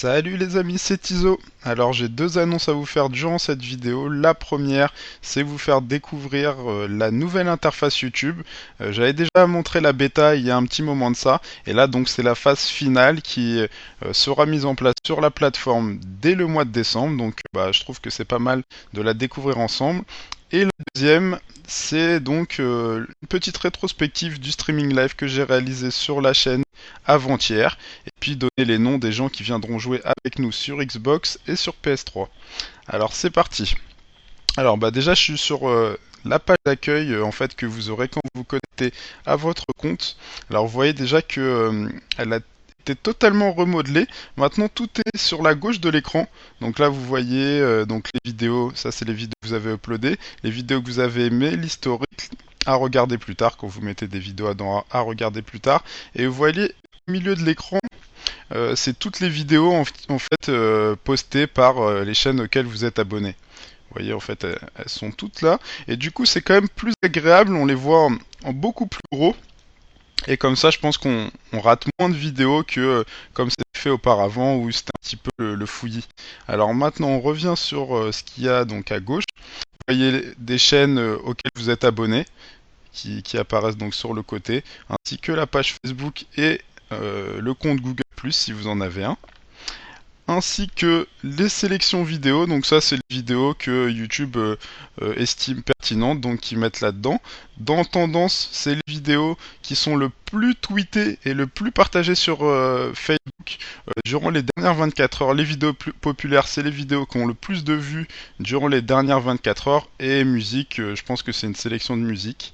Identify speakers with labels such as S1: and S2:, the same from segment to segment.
S1: Salut les amis, c'est Iso. Alors j'ai deux annonces à vous faire durant cette vidéo. La première, c'est vous faire découvrir la nouvelle interface YouTube. J'avais déjà montré la bêta il y a un petit moment de ça. Et là donc c'est la phase finale qui sera mise en place sur la plateforme dès le mois de décembre. Donc je trouve que c'est pas mal de la découvrir ensemble. Et la deuxième, c'est donc une petite rétrospective du streaming live que j'ai réalisé sur la chaîne avant-hier et puis donner les noms des gens qui viendront jouer avec nous sur Xbox et sur PS3. Alors c'est parti. Alors déjà je suis sur la page d'accueil en fait que vous aurez quand vous vous connectez à votre compte. Alors vous voyez déjà que elle a été totalement remodelée. Maintenant tout est sur la gauche de l'écran. Donc là vous voyez donc les vidéos, ça c'est les vidéos que vous avez uploadées, les vidéos que vous avez aimées, l'historique à regarder plus tard quand vous mettez des vidéos à regarder plus tard. Et vous voyez au milieu de l'écran, c'est toutes les vidéos en fait postées par les chaînes auxquelles vous êtes abonné. Vous voyez, en fait, elles sont toutes là. Et du coup, c'est quand même plus agréable. On les voit en beaucoup plus gros. Et comme ça, je pense qu'on rate moins de vidéos que comme c'était fait auparavant où c'était un petit peu le fouillis. Alors maintenant, on revient sur ce qu'il y a donc à gauche. Vous voyez des chaînes auxquelles vous êtes abonné qui apparaissent donc sur le côté, ainsi que la page Facebook et le compte Google Plus si vous en avez un, ainsi que les sélections vidéo. Donc ça c'est les vidéos que YouTube estime pertinentes, donc qu'ils mettent là-dedans. Dans tendance, c'est les vidéos qui sont le plus tweetées et le plus partagées sur Facebook durant les dernières 24 heures. Les vidéos plus populaires, c'est les vidéos qui ont le plus de vues durant les dernières 24 heures. Et musique, je pense que c'est une sélection de musique.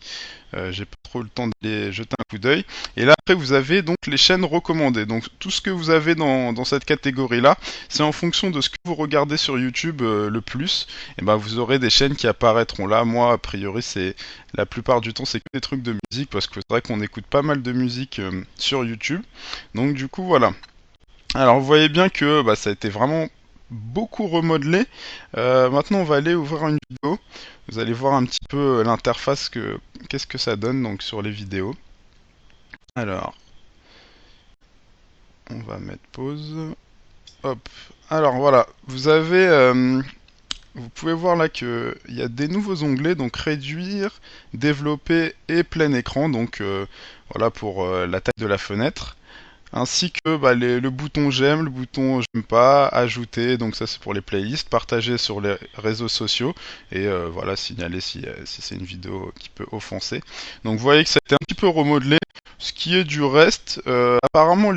S1: J'ai pas trop le temps de jeter un coup d'œil. Et là après vous avez donc les chaînes recommandées. Donc tout ce que vous avez dans cette catégorie là, c'est en fonction de ce que vous regardez sur YouTube le plus. Et vous aurez des chaînes qui apparaîtront là. Moi a priori c'est la plupart du temps c'est que des trucs de musique parce que c'est vrai qu'on écoute pas mal de musique sur YouTube. Donc du coup voilà. Alors vous voyez bien que ça a été vraiment beaucoup remodelé. Maintenant on va aller ouvrir une vidéo. Vous allez voir un petit peu l'interface qu'est-ce que ça donne donc sur les vidéos. Alors on va mettre pause. Hop. Alors voilà, vous pouvez voir là que il y a des nouveaux onglets, donc réduire, développer et plein écran, donc voilà pour la taille de la fenêtre. Ainsi que le bouton j'aime, le bouton j'aime pas, ajouter, donc ça c'est pour les playlists, partager sur les réseaux sociaux et voilà signaler si c'est une vidéo qui peut offenser. Donc vous voyez que ça a été un petit peu remodelé. Ce qui est du reste, apparemment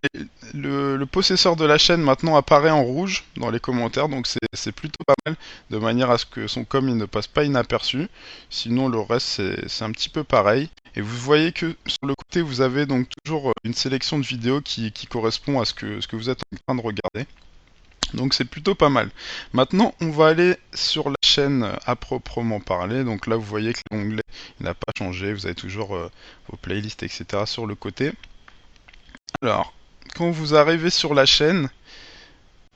S1: le possesseur de la chaîne maintenant apparaît en rouge dans les commentaires, donc c'est plutôt pas mal, de manière à ce que son com il ne passe pas inaperçu. Sinon le reste c'est un petit peu pareil. Et vous voyez que sur le côté vous avez donc toujours une sélection de vidéos qui correspond à ce que vous êtes en train de regarder. Donc c'est plutôt pas mal. Maintenant, on va aller sur la chaîne à proprement parler. Donc là, vous voyez que l'onglet n'a pas changé. Vous avez toujours vos playlists, etc. sur le côté. Alors, quand vous arrivez sur la chaîne,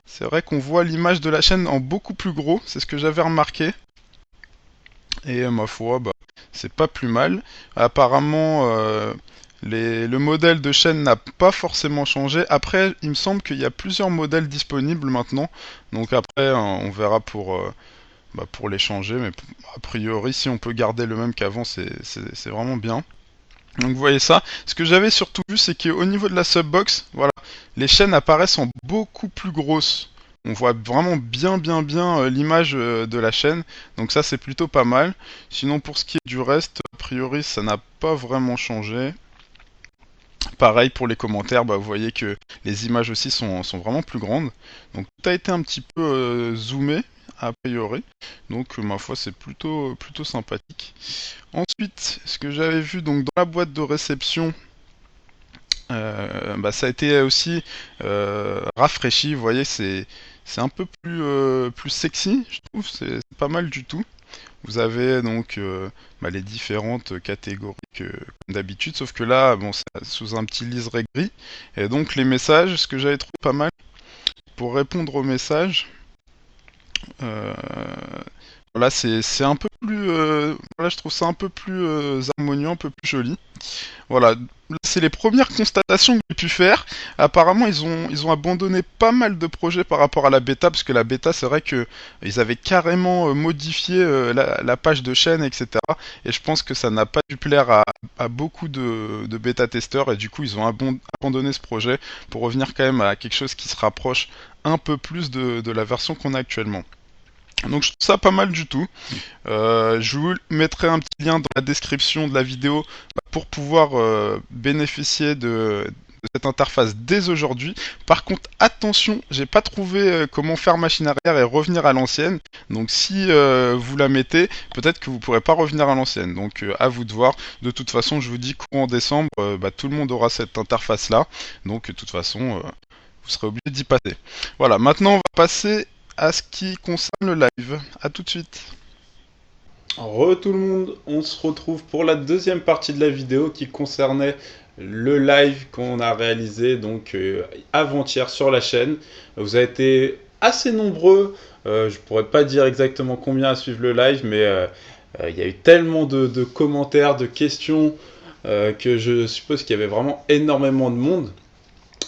S1: c'est vrai qu'on voit l'image de la chaîne en beaucoup plus gros. C'est ce que j'avais remarqué. Et ma foi, c'est pas plus mal. Apparemment, le modèle de chaîne n'a pas forcément changé. Après, il me semble qu'il y a plusieurs modèles disponibles maintenant. Donc après, on verra pour les changer. Mais a priori, si on peut garder le même qu'avant, c'est vraiment bien. Donc vous voyez ça. Ce que j'avais surtout vu, c'est qu'au niveau de la subbox, voilà, les chaînes apparaissent en beaucoup plus grosses. On voit vraiment bien l'image de la chaîne. Donc ça, c'est plutôt pas mal. Sinon, pour ce qui est du reste, a priori, ça n'a pas vraiment changé. Pareil pour les commentaires, vous voyez que les images aussi sont vraiment plus grandes. Donc tout a été un petit peu zoomé, a priori. Donc ma foi c'est plutôt sympathique. Ensuite, ce que j'avais vu donc dans la boîte de réception, ça a été aussi rafraîchi. Vous voyez, c'est un peu plus sexy, je trouve. C'est pas mal du tout. Vous avez donc les différentes catégories comme d'habitude, sauf que là, c'est sous un petit liseré gris. Et donc les messages, ce que j'avais trouvé pas mal, pour répondre aux messages, voilà, c'est un peu plus plus, voilà, je trouve ça un peu plus harmonieux, un peu plus joli. Voilà, c'est les premières constatations que j'ai pu faire. Apparemment, ils ont abandonné pas mal de projets par rapport à la bêta, parce que la bêta, c'est vrai que ils avaient carrément modifié la page de chaîne, etc. Et je pense que ça n'a pas dû plaire à beaucoup de bêta-testeurs, et du coup, ils ont abandonné ce projet pour revenir quand même à quelque chose qui se rapproche un peu plus de la version qu'on a actuellement. Donc je trouve ça pas mal du tout. Je vous mettrai un petit lien dans la description de la vidéo pour pouvoir bénéficier de cette interface dès aujourd'hui. Par contre, attention, j'ai pas trouvé comment faire machine arrière et revenir à l'ancienne. Donc si vous la mettez, peut-être que vous pourrez pas revenir à l'ancienne. Donc à vous de voir. De toute façon, je vous dis courant décembre, tout le monde aura cette interface là. Donc de toute façon, vous serez obligé d'y passer. Voilà, maintenant on va passer à ce qui concerne le live. À tout de suite. Tout le monde, on se retrouve pour la deuxième partie de la vidéo qui concernait le live qu'on a réalisé donc avant-hier sur la chaîne. Vous avez été assez nombreux, je pourrais pas dire exactement combien à suivre le live, mais il y a eu tellement de commentaires, de questions que je suppose qu'il y avait vraiment énormément de monde.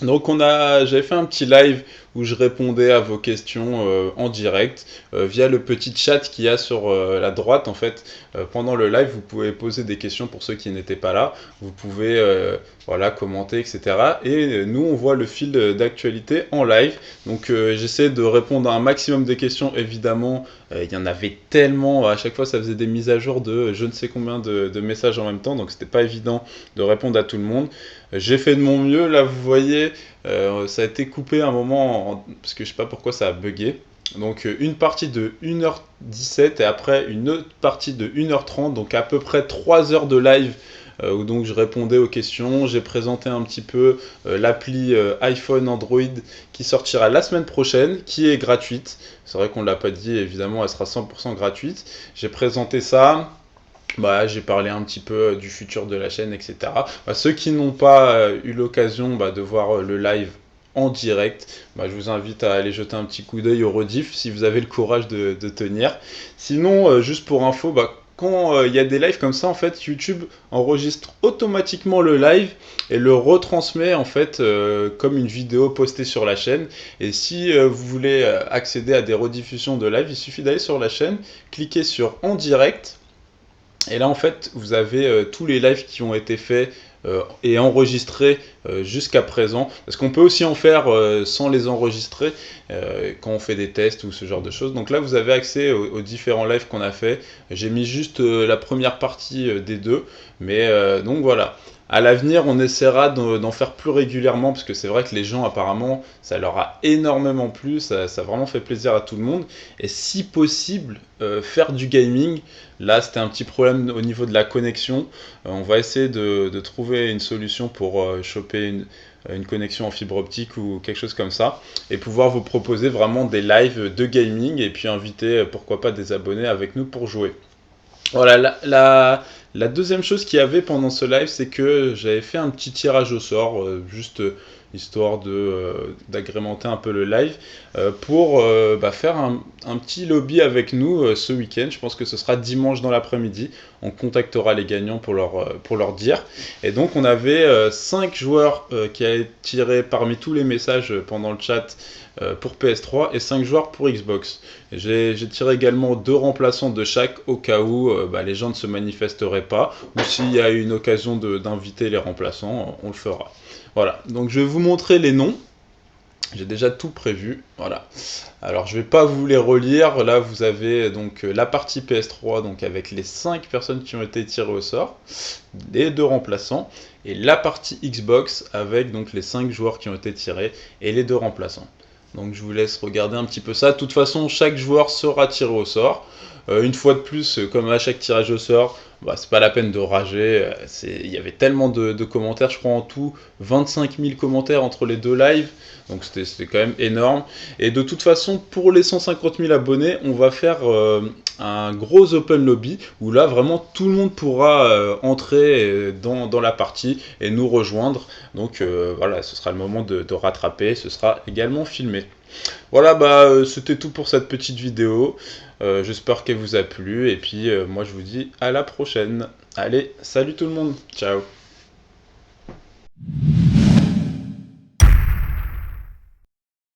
S1: Donc j'avais fait un petit live où je répondais à vos questions en direct via le petit chat qu'il y a sur la droite. En fait, pendant le live, vous pouvez poser des questions pour ceux qui n'étaient pas là. Vous pouvez voilà, commenter, etc. Et nous, on voit le fil d'actualité en live. Donc j'essaie de répondre à un maximum de questions, évidemment. Il y en avait tellement, à chaque fois ça faisait des mises à jour de je ne sais combien de messages en même temps, donc c'était pas évident de répondre à tout le monde. J'ai fait de mon mieux, là vous voyez, ça a été coupé un moment, parce que je sais pas pourquoi ça a bugué. Donc une partie de 1h17 et après une autre partie de 1h30, donc à peu près 3 heures de live où donc je répondais aux questions. J'ai présenté un petit peu l'appli iPhone Android qui sortira la semaine prochaine, qui est gratuite. C'est vrai qu'on ne l'a pas dit, évidemment elle sera 100% gratuite. J'ai présenté ça. J'ai parlé un petit peu du futur de la chaîne, etc. Ceux qui n'ont pas eu l'occasion de voir le live en direct, je vous invite à aller jeter un petit coup d'œil au rediff si vous avez le courage de tenir. Sinon, juste pour info, quand il y a des lives comme ça, en fait, YouTube enregistre automatiquement le live et le retransmet en fait comme une vidéo postée sur la chaîne. Et si vous voulez accéder à des rediffusions de live, il suffit d'aller sur la chaîne, cliquer sur en direct. Et là, en fait, vous avez tous les lives qui ont été faits et enregistrés jusqu'à présent. Parce qu'on peut aussi en faire sans les enregistrer quand on fait des tests ou ce genre de choses. Donc là, vous avez accès aux différents lives qu'on a fait. J'ai mis juste la première partie des deux. Mais donc voilà. À l'avenir, on essaiera d'en faire plus régulièrement parce que c'est vrai que les gens, apparemment, ça leur a énormément plu, ça a vraiment fait plaisir à tout le monde. Et si possible, faire du gaming. Là, c'était un petit problème au niveau de la connexion. On va essayer de trouver une solution pour choper une connexion en fibre optique ou quelque chose comme ça et pouvoir vous proposer vraiment des lives de gaming et puis inviter, pourquoi pas, des abonnés avec nous pour jouer. Voilà, la deuxième chose qu'il y avait pendant ce live, c'est que j'avais fait un petit tirage au sort, juste histoire d'agrémenter un peu le live, pour faire un petit lobby avec nous ce week-end. Je pense que ce sera dimanche dans l'après-midi. On contactera les gagnants pour leur dire. Et donc on avait 5 joueurs qui avaient tiré parmi tous les messages pendant le chat pour PS3 et 5 joueurs pour Xbox. J'ai tiré également 2 remplaçants de chaque au cas où les gens ne se manifesteraient pas ou s'il y a une occasion d'inviter les remplaçants, on le fera. Voilà, donc je vais vous montrer les noms. J'ai déjà tout prévu, voilà. Alors je vais pas vous les relire, là vous avez donc la partie PS3 donc avec les 5 personnes qui ont été tirées au sort, les 2 remplaçants, et la partie Xbox avec donc les 5 joueurs qui ont été tirés et les 2 remplaçants. Donc je vous laisse regarder un petit peu ça. De toute façon, chaque joueur sera tiré au sort. Une fois de plus, comme à chaque tirage au sort, c'est pas la peine de rager. Il y avait tellement de commentaires, je crois en tout 25 000 commentaires entre les deux lives. Donc c'était quand même énorme. Et de toute façon, pour les 150 000 abonnés, on va faire un gros open lobby où là vraiment tout le monde pourra entrer dans la partie et nous rejoindre. Donc voilà, ce sera le moment de rattraper. Ce sera également filmé. Voilà, c'était tout pour cette petite vidéo. J'espère qu'elle vous a plu et puis moi je vous dis à la prochaine. Allez, salut tout le monde, ciao.